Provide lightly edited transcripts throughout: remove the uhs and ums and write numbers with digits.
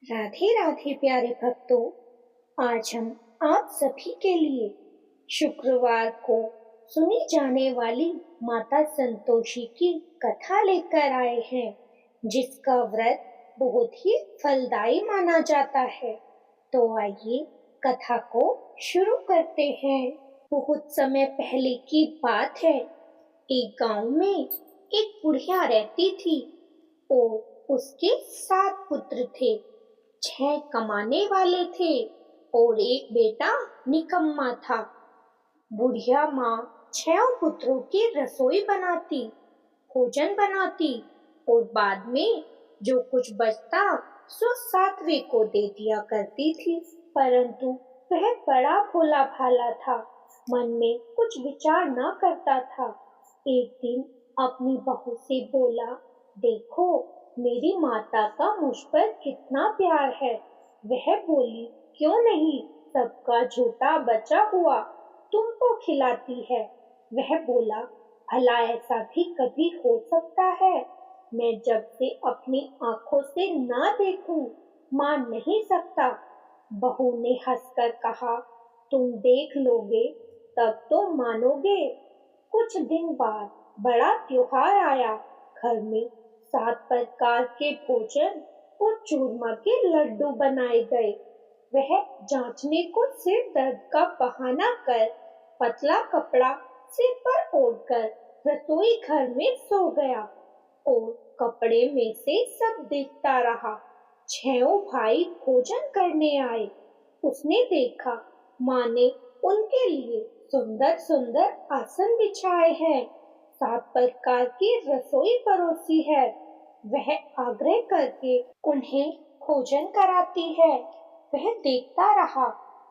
राधे राधे प्यारे भक्तों। आज हम आप सभी के लिए शुक्रवार को सुनी जाने वाली माता संतोषी की कथा लेकर आए हैं, जिसका व्रत बहुत ही फलदायी माना जाता है। तो आइए कथा को शुरू करते हैं। बहुत समय पहले की बात है। एक गांव में एक बुढ़िया रहती थी और उसके 7 पुत्र थे। 6 कमाने वाले थे और एक बेटा निकम्मा था। बुढ़िया माँ 6 पुत्रों की रसोई बनाती, भोजन बनाती और बाद में जो कुछ बचता सो 7वें को दे दिया करती थी। परंतु वह बड़ा भोला भाला था, मन में कुछ विचार न करता था। एक दिन अपनी बहू से बोला, देखो मेरी माता का मुझ पर कितना प्यार है। वह बोली, क्यों नहीं, सबका झूठा बचा हुआ तुमको खिलाती है। वह बोला, भला ऐसा भी कभी हो सकता है? मैं जब से अपनी आंखों से ना देखूं मान नहीं सकता। बहू ने हंसकर कहा, तुम देख लोगे तब तो मानोगे। कुछ दिन बाद बड़ा त्योहार आया। घर में 7 प्रकार के भोजन और चूरमा के लड्डू बनाए गए। वह जांचने को सिर दर्द का बहाना कर पतला कपड़ा सिर पर ओढ़कर रसोई घर में सो गया और कपड़े में से सब देखता रहा। 6 भाई भोजन करने आए। उसने देखा माँ ने उनके लिए सुंदर सुंदर आसन बिछाए हैं, 7 प्रकार की रसोई परोसी है। वह आग्रह करके उन्हें भोजन कराती है। वह देखता रहा।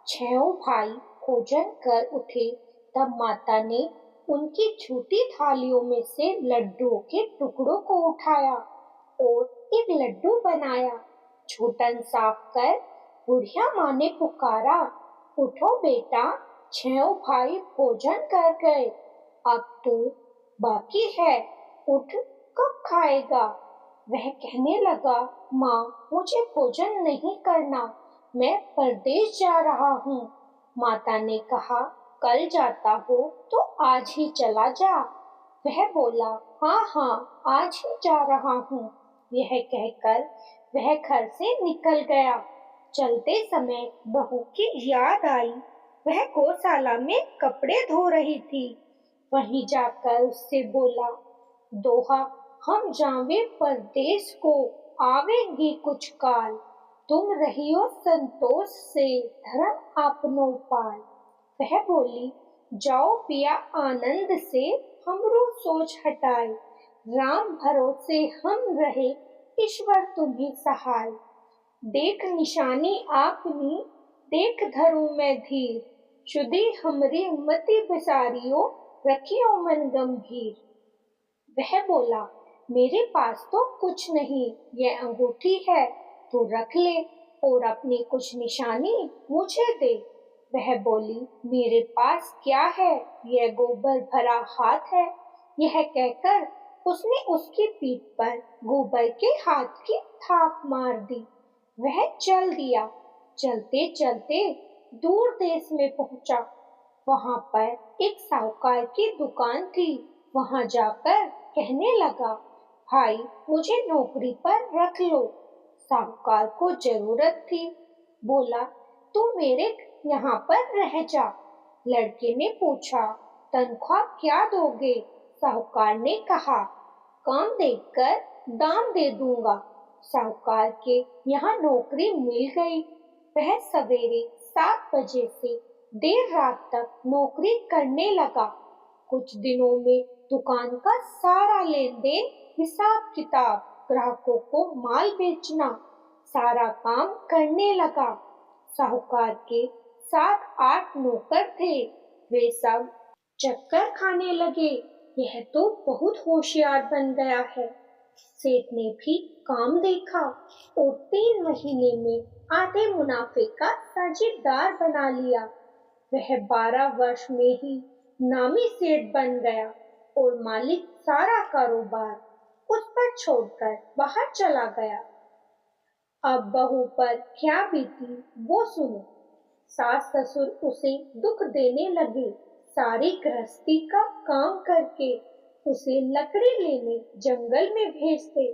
6 भाई भोजन कर उठे तब माता ने उनकी छोटी थालियों में से लड्डुओं के टुकड़ों को उठाया और एक लड्डू बनाया। झूठन साफ कर बुढ़िया माँ ने पुकारा, उठो बेटा, 6 भाई भोजन कर गए, अब तू बाकी है, उठ, कब खाएगा? वह कहने लगा, माँ मुझे भोजन नहीं करना, मैं परदेश जा रहा हूँ। माता ने कहा, कल जाता हो तो आज ही चला जा। वह बोला, हाँ हाँ आज ही जा रहा हूँ। यह कहकर वह घर से निकल गया। चलते समय बहू की याद आई। वह गौशाला में कपड़े धो रही थी। वहीं जाकर उससे बोला, दोहा हम जावे परदेश को, आवेंगे कुछ काल, तुम रहियो संतोष से, धर्म आपनो पाल। वह बोली, जाओ पिया आनंद से, हमरो सोच हटाए, राम भरोसे हम रहे, ईश्वर तुम्हें सहाय। देख निशानी आपनी, देख धरूं मैं धीर, शुद्धि हमरी मति बिसारियो, रखियो मन गंभीर। वह बोला, मेरे पास तो कुछ नहीं, यह अंगूठी है, तू रख ले और अपनी कुछ निशानी मुझे दे। वह बोली, मेरे पास क्या है, यह गोबर भरा हाथ है। यह कहकर उसने उसकी पीठ पर गोबर के हाथ की थाप मार दी। वह चल दिया। चलते चलते दूर देश में पहुंचा। वहां पर एक साहूकार की दुकान थी। वहां जाकर कहने लगा, भाई मुझे नौकरी पर रख लो। साहूकार को जरूरत थी। बोला, तू मेरे यहाँ पर रह जा। लड़के ने पूछा, तनख्वाह क्या दोगे? साहूकार ने कहा, काम देखकर दाम दे दूंगा। साहूकार के यहाँ नौकरी मिल गई। वह सवेरे 7 बजे से देर रात तक नौकरी करने लगा। कुछ दिनों में दुकान का सारा लेन देन, हिसाब किताब, ग्राहकों को माल बेचना, सारा काम करने लगा। साहूकार के 7-8 नौकर थे। वे सब चक्कर खाने लगे। यह तो बहुत होशियार बन गया है। सेठ ने भी काम देखा और 3 महीने में आधे मुनाफे का साझेदार बना लिया। वह 12 वर्ष में ही नामी सेठ बन गया और मालिक सारा कारोबार उस पर छोड़कर बाहर चला गया। अब बहू पर क्या बीती वो सुनो। सास ससुर उसे दुख देने लगे, सारी गृहस्थी का काम करके उसे लकड़ी लेने जंगल में भेजते।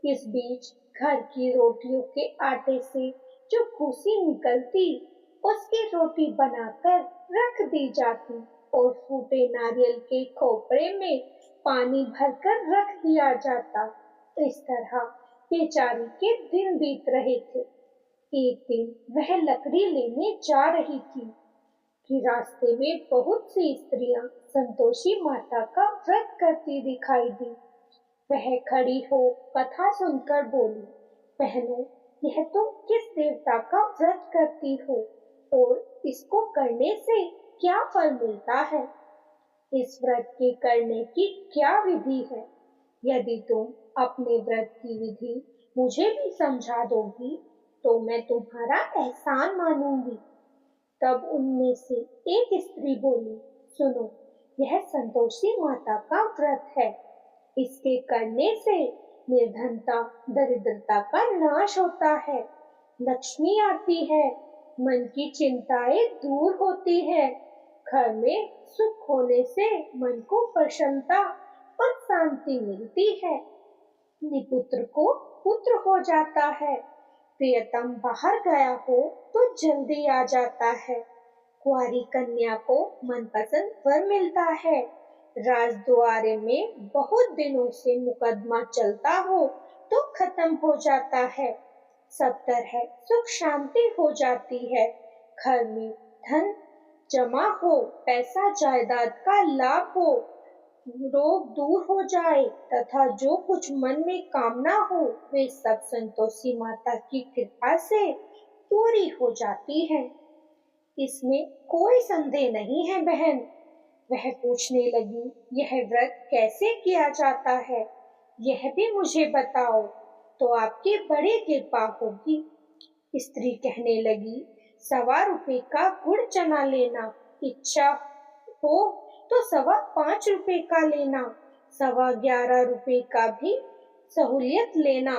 इस बीच घर की रोटियों के आटे से जो भूसी निकलती, उसकी रोटी बनाकर रख दी जाती और फूटे नारियल के खोपरे में पानी भरकर रख दिया जाता। इस तरह बेचारी के दिन बीत रहे थे। एक दिन वह लकड़ी लेने जा रही थी कि रास्ते में बहुत सी स्त्रियां संतोषी माता का व्रत करती दिखाई दी। वह खड़ी हो कथा सुनकर बोली, बहनों, यह तुम किस देवता का व्रत करती हो और इसको करने से क्या फल मिलता है? इस व्रत के करने की क्या विधि है? यदि तुम अपने व्रत की विधि मुझे भी समझा दोगी तो मैं तुम्हारा एहसान मानूंगी। तब उनमें से एक स्त्री बोली, सुनो, यह संतोषी माता का व्रत है। इसके करने से निर्धनता, दरिद्रता का नाश होता है, लक्ष्मी आती है, मन की चिंताएं दूर होती है, घर में सुख होने से मन को प्रसन्नता और शांति मिलती है, निपुत्र को पुत्र हो जाता है, प्रियतम बाहर गया हो तो जल्दी आ जाता है, कुंवारी कन्या को मनपसंद वर मिलता है, राजद्वारे में बहुत दिनों से मुकदमा चलता हो तो खत्म हो जाता है, सब तरह सुख शांति हो जाती है, घर में धन जमा हो, पैसा जायदाद का लाभ हो, रोग दूर हो जाए तथा जो कुछ मन में कामना हो वे सब संतोषी माता की कृपा से पूरी हो जाती है। इसमें कोई संदेह नहीं है बहन। वह पूछने लगी, यह व्रत कैसे किया जाता है, यह भी मुझे बताओ तो आपकी बड़ी कृपा होगी। स्त्री कहने लगी, 1.25 का गुड़ चना लेना, इच्छा हो तो 5.25 का लेना, 11.25 का भी सहूलियत लेना,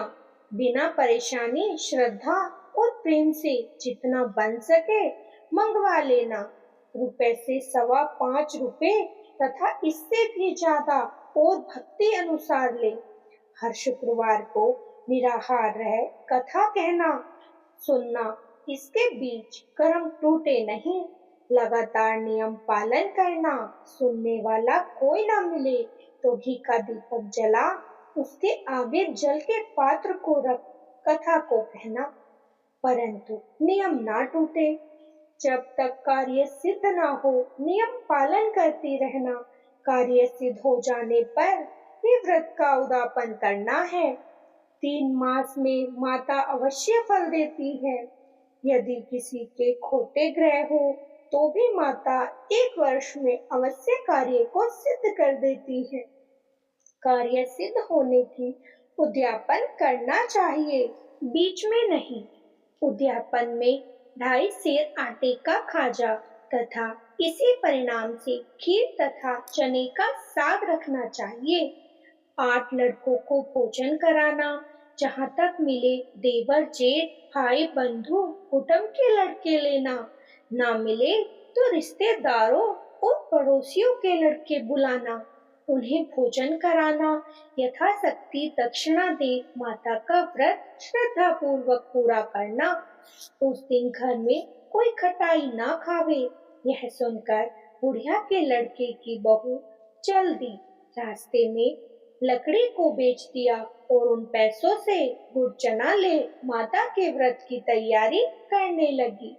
बिना परेशानी श्रद्धा और प्रेम से जितना बन सके मंगवा लेना, रुपए से 5.25 तथा इससे भी ज्यादा और भक्ति अनुसार ले। हर शुक्रवार को निराहार रह कथा कहना सुनना, इसके बीच कर्म टूटे नहीं, लगातार नियम पालन करना, सुनने वाला कोई ना मिले तो घी का दीपक जला उसके आगे जल के पात्र को रख कथा को कहना, परंतु नियम ना टूटे। जब तक कार्य सिद्ध ना हो नियम पालन करती रहना, कार्य सिद्ध हो जाने पर भी व्रत का उद्यापन करना है। 3 मास में माता अवश्य फल देती है। यदि किसी के खोटे ग्रह हो तो भी माता 1 वर्ष में अवश्य कार्य को सिद्ध कर देती है। कार्य सिद्ध होने की उद्यापन करना चाहिए, बीच में नहीं। उद्यापन में 2.5 सेर आटे का खाजा तथा इसी परिणाम से खीर तथा चने का साग रखना चाहिए। 8 लड़कों को भोजन कराना, जहाँ तक मिले देवर जेठ भाई बंधु कुटुंब के लड़के लेना, ना मिले तो रिश्तेदारों और पड़ोसियों के लड़के बुलाना, उन्हें भोजन कराना, यथाशक्ति दक्षिणा दे माता का व्रत श्रद्धा पूर्वक पूरा करना। उस दिन घर में कोई खटाई ना खावे। यह सुनकर बुढ़िया के लड़के की बहू चल दी, रास्ते में लकड़ी को बेच दिया और उन पैसों से गुड़ चना ले माता के व्रत की तैयारी करने लगी।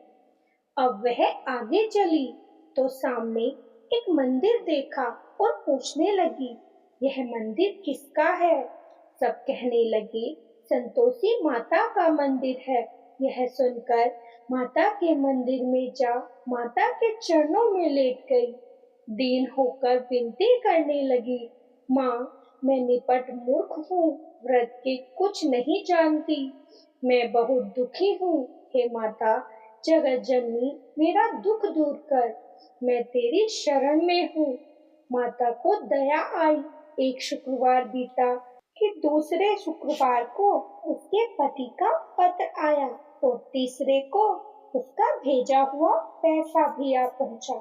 अब वह आगे चली तो सामने एक मंदिर देखा और पूछने लगी, यह मंदिर किसका है? सब कहने लगे, संतोषी माता का मंदिर है। यह सुनकर माता के मंदिर में जा माता के चरणों में लेट गई, दीन होकर विनती करने लगी, माँ, मैं निपट मूर्ख हूँ, व्रत के कुछ नहीं जानती, मैं बहुत दुखी हूँ। हे माता जगत जननी, मेरा दुख दूर कर, मैं तेरी शरण में हूँ। माता को दया आई। एक शुक्रवार बीता, कि दूसरे शुक्रवार को उसके पति का पत्र आया तो तीसरे को उसका भेजा हुआ पैसा भी आ पहुंचा।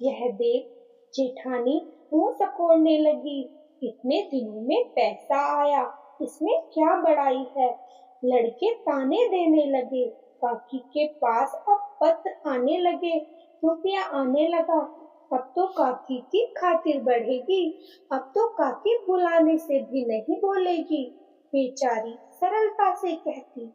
यह देख जेठानी मुंह सकोड़ने लगी। इतने दिनों में पैसा आया, इसमें क्या बड़ाई है। लड़के ताने देने लगे। काकी के पास अब पत्र आने लगे, रुपया आने लगा। अब तो काकी की खातिर बढ़ेगी। अब तो काकी बुलाने से भी नहीं बोलेगी। बेचारी सरलता से कहती,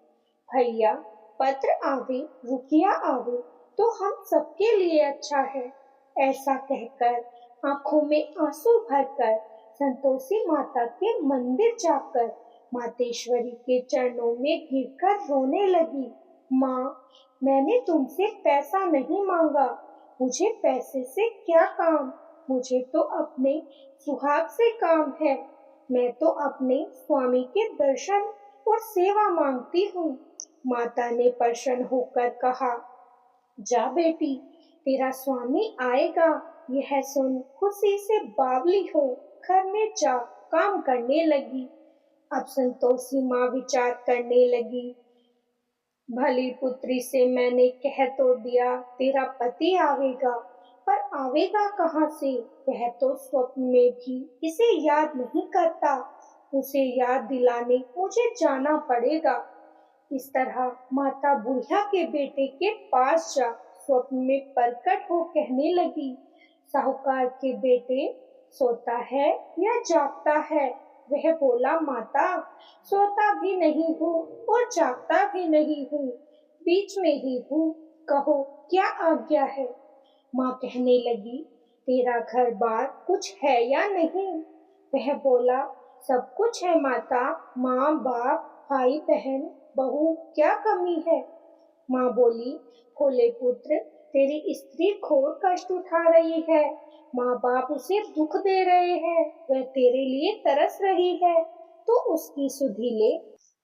भैया पत्र आवे रुपया आवे तो हम सबके लिए अच्छा है। ऐसा कहकर आंखों में आंसू भरकर संतोषी माता के मंदिर जाकर मातेश्वरी के चरणों में गिरकर रोने लगी। माँ, मैंने तुमसे पैसा नहीं मांगा। मुझे पैसे से क्या काम। मुझे तो अपने सुहाग से काम है। मैं तो अपने स्वामी के दर्शन और सेवा मांगती हूँ। माता ने प्रसन्न होकर कहा, जा बेटी, तेरा स्वामी आएगा। यह सुन खुशी से बावली हो घर में जा काम करने लगी। अब संतोषी माँ विचार करने लगी, भली पुत्री से मैंने कह तो दिया तेरा पति आवेगा, पर आवेगा कहाँ से। वह तो स्वप्न में भी इसे याद नहीं करता। उसे याद दिलाने मुझे जाना पड़ेगा। इस तरह माता बुढ़िया के बेटे के पास जा स्वप्न में प्रकट हो कहने लगी, साहूकार के बेटे सोता है या जागता है। वह बोला, माता सोता भी नहीं हूँ और जागता भी नहीं हूँ, बीच में ही हूँ। कहो क्या आज्ञा है। माँ कहने लगी, तेरा घर बार कुछ है या नहीं। वह बोला, सब कुछ है माता, माँ बाप भाई बहन बहू, क्या कमी है। माँ बोली, भोले पुत्र, तेरी स्त्री घोर कष्ट उठा रही है। माँ बाप उसे दुख दे रहे हैं। वह तेरे लिए तरस रही है, तो उसकी सुधि ले।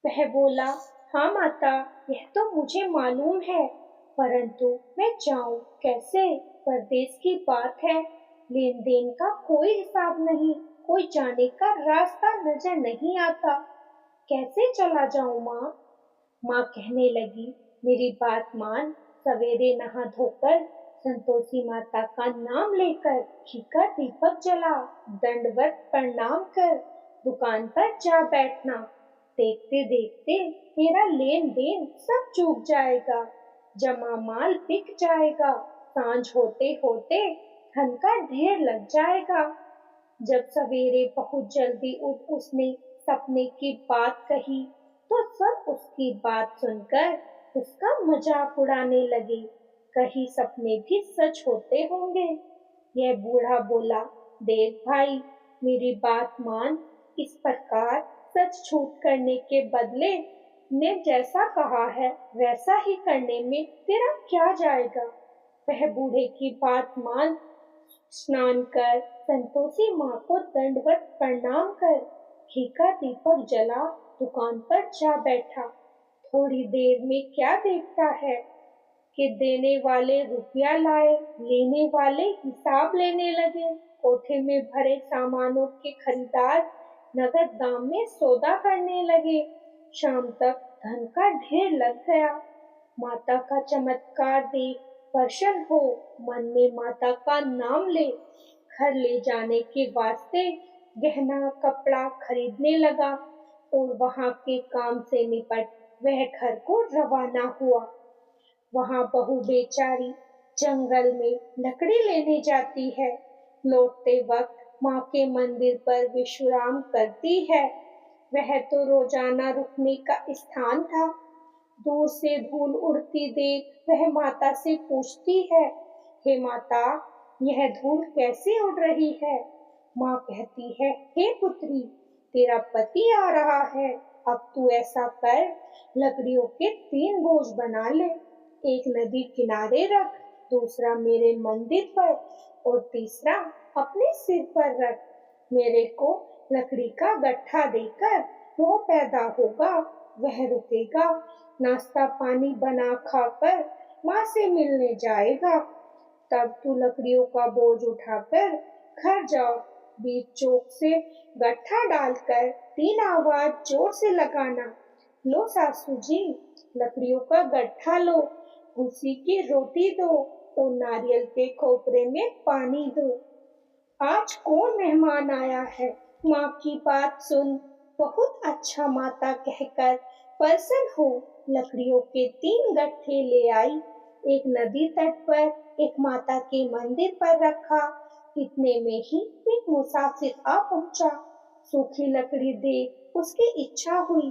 वह बोला, हाँ माता, यह तो मुझे मालूम है, परंतु मैं जाऊं कैसे। परदेश की बात है, लेन देन का कोई हिसाब नहीं, कोई जाने का रास्ता नजर नहीं आता। कैसे चला जाऊं माँ। माँ कहने लगी, मेरी बात मान। सवेरे नहा धोकर संतोषी माता का नाम लेकर घी का दीपक जला, दंडवत प्रणाम कर दुकान पर जा बैठना। देखते देखते तेरा लेन देन सब चूक जाएगा, जमा माल बिक जाएगा। सांझ होते होते धन का ढेर लग जाएगा। जब सवेरे बहुत जल्दी उठ उसने सपने की बात कही तो सब उसकी बात सुनकर उसका मजाक उड़ाने लगे। कहीं सपने भी सच होते होंगे। यह बूढ़ा बोला, देख भाई, मेरी बात मान। इस प्रकार सच झूठ करने के बदले ने जैसा कहा है वैसा ही करने में तेरा क्या जाएगा। वह बूढ़े की बात मान स्नान कर संतोषी माँ को दंडवत प्रणाम कर घी का दीपक जला दुकान पर जा बैठा। थोड़ी देर में क्या देखता है कि देने वाले रुपया लाए, लेने वाले हिसाब लेने लगे। कोठे में भरे सामानों के खरीदार नगद दाम में सौदा करने लगे। शाम तक धन का ढेर लग गया। माता का चमत्कार देख प्रसन्न हो मन में माता का नाम ले घर ले जाने के वास्ते गहना कपड़ा खरीदने लगा और वहां के काम से निपट वह घर को रवाना हुआ। वहां बहू बेचारी जंगल में लकड़ी लेने जाती है। लौटते वक्त माँ के मंदिर पर विश्राम करती है। वह तो रोजाना रुकने का स्थान था। दूर से धूल उड़ती देख वह माता से पूछती है, हे माता, यह धूल कैसे उड़ रही है। माँ कहती है, हे पुत्री, तेरा पति आ रहा है। अब तू ऐसा कर, लकड़ियों के 3 बोझ बना ले। एक नदी किनारे रख, दूसरा मेरे मंदिर पर और तीसरा अपने सिर पर रख। मेरे को लकड़ी का गट्ठा देकर वो पैदा होगा, वह रुकेगा, नाश्ता पानी बना खाकर माँ से मिलने जाएगा। तब तू लकड़ियों का बोझ उठाकर घर जाओ, बीच चौक से गट्ठा डालकर तीन आवाज जोर से लगाना। लो सासू जी, लकड़ियों का गट्ठा लो, उसी की रोटी दो और नारियल के खोपरे में पानी दो। आज कौन मेहमान आया है? माँ की बात सुन बहुत अच्छा माता कहकर प्रसन्न हो लकड़ियों के तीन गट्ठे ले आई। एक नदी तट पर, एक माता के मंदिर पर रखा। इतने में ही एक मुसाफिर आ पहुंचा। सूखी लकड़ी देख उसकी इच्छा हुई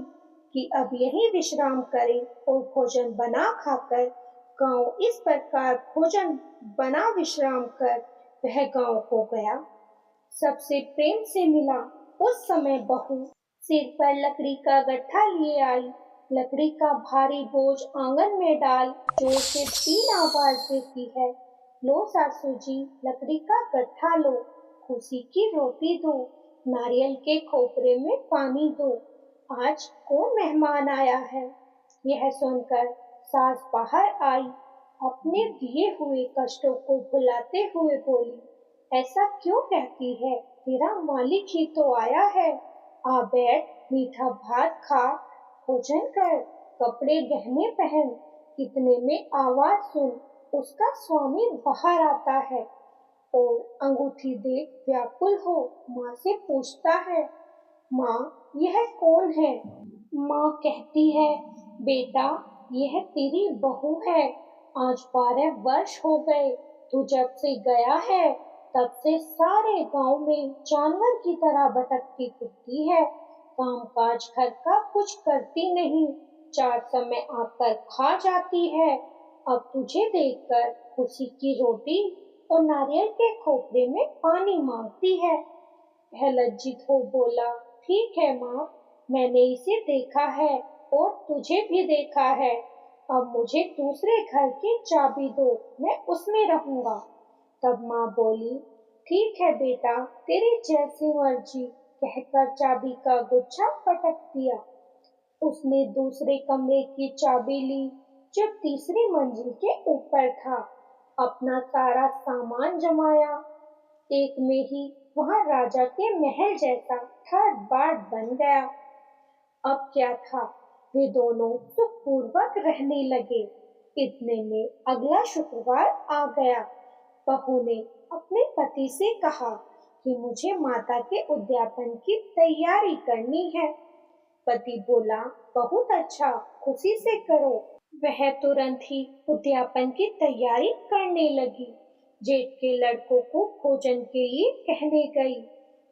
कि अब यहीं विश्राम करे और भोजन बना खाकर गांव इस प्रकार भोजन बना विश्राम कर वह गांव को गया। सबसे प्रेम से मिला। उस समय बहू सिर पर लकड़ी का गट्ठा लिए आई। लकड़ी का भारी बोझ आंगन में डाल जोर से तीन आवाज देती है। लो सासू जी, लकड़ी का गट्ठा लो, खुशी की रोटी दो, नारियल के खोपरे में पानी दो। आज कौन मेहमान आया है? यह सुनकर सास बाहर आई। अपने दिए हुए कष्टों को भुलाते हुए बोली, ऐसा क्यों कहती है? तेरा मालिक ही तो आया है। आ बैठ, मीठा भात खा, भोजन कर, कपड़े गहने पहन। इतने में आवाज सुन उसका स्वामी बाहर आता है और अंगूठी देख व्याकुल हो माँ से पूछता है, माँ यह कौन है? माँ कहती है, बेटा यह तेरी बहू है। आज 12 वर्ष हो गए। तू जब से गया है तब से सारे गांव में जानवर की तरह भटकती फिरती है। काम काज घर का कुछ करती नहीं, चार समय आकर खा जाती है। अब तुझे देखकर खुशी की रोटी और नारियल के खोपरे में पानी मांगती है। वह लज्जित हो बोला, ठीक है माँ, मैंने इसे देखा है और तुझे भी देखा है। अब मुझे दूसरे घर की चाबी दो, मैं उसमें रहूंगा। तब माँ बोली, ठीक है बेटा, तेरी जैसी मर्जी, कहकर चाबी का गुच्छा पटक दिया। उसने दूसरे कमरे की चाबी ली जो तीसरी मंजिल के ऊपर था। अपना सारा सामान जमाया। एक में ही वहां राजा के महल जैसा ठाट बाट बन गया। अब क्या था, वे दोनों सुखपूर्वक रहने लगे। इतने में अगला शुक्रवार आ गया। बहू ने अपने पति से कहा कि मुझे माता के उद्यापन की तैयारी करनी है। पति बोला, बहुत अच्छा, खुशी से करो। वह तुरंत ही उद्यापन की तैयारी करने लगी। जेठ के लड़कों को भोजन के लिए कहने गई।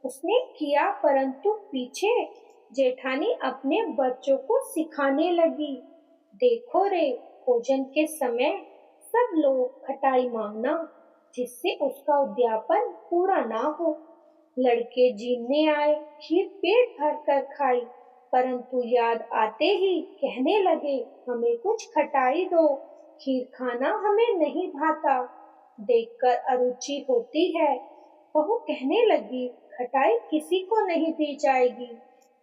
उसने किया, परंतु पीछे जेठानी अपने बच्चों को सिखाने लगी। देखो रे, भोजन के समय सब लोग खटाई मांगना, जिससे उसका उद्यापन पूरा ना हो। लड़के जीने आए, खीर पेट भर कर खाई, परंतु याद आते ही कहने लगे, हमें कुछ खटाई दो, खीर खाना हमें नहीं भाता। देखकर अरुचि होती है। बहू कहने लगी, खटाई किसी को नहीं दी जाएगी,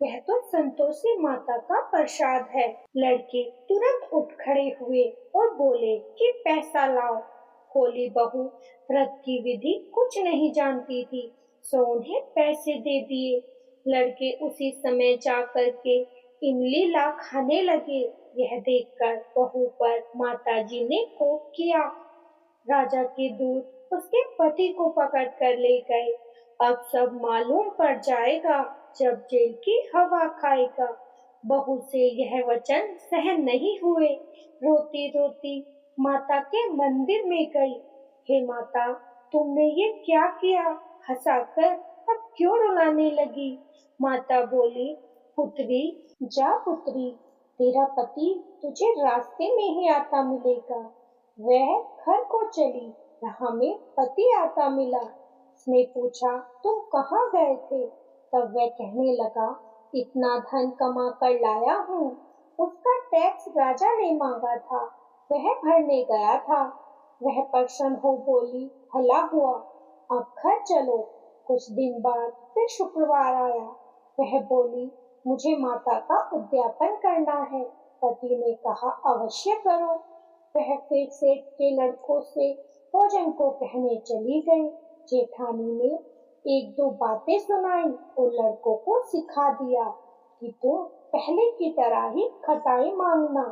यह तो संतोषी माता का प्रसाद है। लड़के तुरंत उठ खड़े हुए और बोले कि पैसा लाओ। भोली बहू व्रत की विधि कुछ नहीं जानती थी, सो उन्हें पैसे दे दिए। लड़के उसी समय जा कर के इमली ला खाने लगे। यह देखकर बहू पर माताजी ने कोप किया। राजा के दूत उसके पति को पकड़ कर ले गए। अब सब मालूम पड़ जाएगा जब जेल की हवा खाएगा। बहू से यह वचन सहन नहीं हुए। रोती रोती माता के मंदिर में गई। हे माता, तुमने ये क्या किया? हंसाकर अब क्यों रुलाने लगी? माता बोली, पुत्री जा पुत्री, तेरा पति तुझे रास्ते में ही आता मिलेगा। वह घर को चली, राह में पति आता मिला। उसने पूछा, तुम कहाँ गए थे? तब वह कहने लगा, इतना धन कमा कर लाया हूँ, उसका टैक्स राजा ने मांगा था, वह भरने गया था। वह प्रसन्न हो बोली, भला हुआ, अब घर चलो। कुछ दिन बाद फिर शुक्रवार आया। वह बोली, मुझे माता का उद्यापन करना है। पति ने कहा, अवश्य करो। वह फिर सेठ के लड़कों से भोजन को कहने चली गई। जेठानी ने एक दो बातें सुनाई और लड़कों को सिखा दिया कि तुम पहले की तरह ही खटाई मांगना।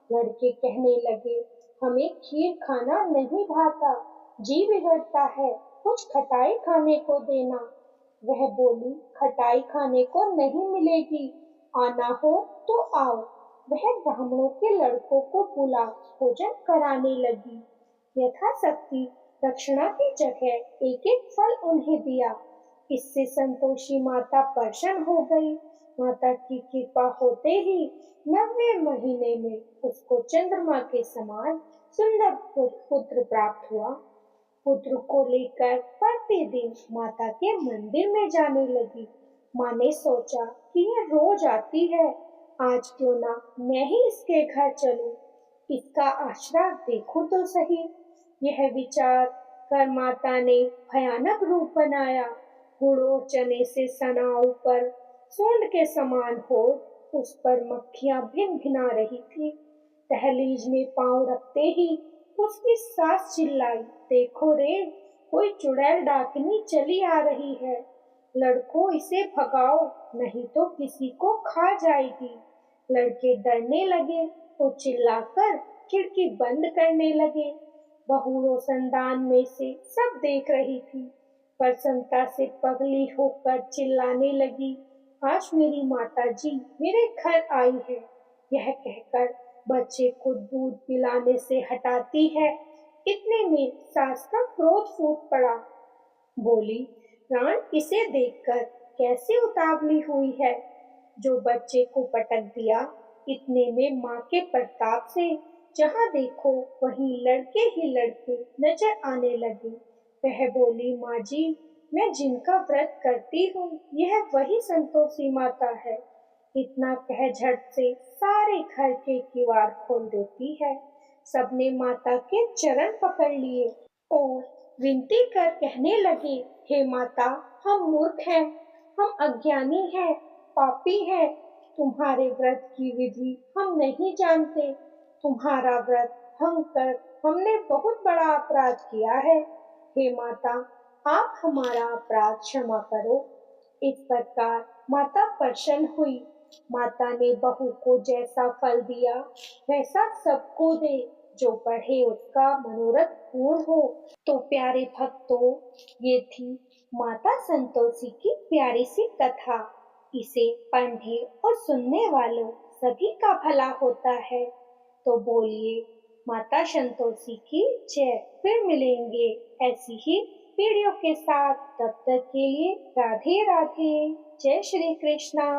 लड़के कहने लगे, हमें खीर खाना नहीं भाता, जी बिगड़ता है, कुछ खटाई खाने को देना। वह बोली, खटाई खाने को नहीं मिलेगी, आना हो तो आओ। वह ब्राह्मणों के लड़कों को बुला भोजन कराने लगी। यथाशक्ति दक्षिणा की जगह एक एक फल उन्हें दिया। इससे संतोषी माता प्रसन्न हो गई। माता की कृपा होते ही 9वें महीने में उसको चंद्रमा के समान सुंदर पुत्र प्राप्त हुआ। पुत्र को लेकर प्रतिदिन माता के मंदिर में जाने लगी। माँ ने सोचा कि ये रोज आती है, आज क्यों ना मैं ही इसके घर चलूं, इसका आश्रय देखूं तो सही। यह विचार कर माता ने भयानक रूप बनाया। गुड़ और चने से सना ऊपर सूंड के समान हो, उस पर मक्खियां भिन भिना रही थी। दहलीज में पांव रखते ही उसकी सास चिल्लाई, देखो रे, कोई चुड़ैल डाकनी चली आ रही है, लड़कों इसे भगाओ, नहीं तो किसी को खा जाएगी। लड़के डरने लगे तो चिल्लाकर खिड़की बंद करने लगे। बहू रोशनदान में से सब देख रही थी। प्रसन्नता से पगली होकर चिल्लाने लगी, आज मेरी माता जी मेरे घर आई है। यह कहकर बच्चे को दूध पिलाने से हटाती है। इतने में सास का क्रोध फूट पड़ा। बोली, प्राण इसे देखकर कैसे उतावली हुई है, जो बच्चे को पटक दिया। इतने में माँ के प्रताप से जहाँ देखो वहीं लड़के ही लड़के नजर आने लगे। वह बोली, माँ जी, मैं जिनका व्रत करती हूँ यह वही संतोषी माता है। इतना कह झट से सारे घर के किवाड़ खोल देती है। सबने माता के चरण पकड़ लिए और विनती कर कहने लगे, हे माता, हम मूर्ख हैं, हम अज्ञानी हैं, पापी हैं, तुम्हारे व्रत की विधि हम नहीं जानते। तुम्हारा व्रत भंग कर हमने बहुत बड़ा अपराध किया है। हे माता, आप हमारा अपराध क्षमा करो। इस प्रकार माता प्रसन्न हुई। माता ने बहू को जैसा फल दिया वैसा सबको दे, जो पढ़े उसका मनोरथ पूर्ण हो। तो प्यारे भक्तों, ये थी माता संतोषी की प्यारी सी कथा। इसे पढ़ने और सुनने वालों सभी का भला होता है। तो बोलिए माता संतोषी की जय। फिर मिलेंगे ऐसी ही वीडियो के साथ। तब तक के लिए राधे राधे। जय श्री कृष्णा।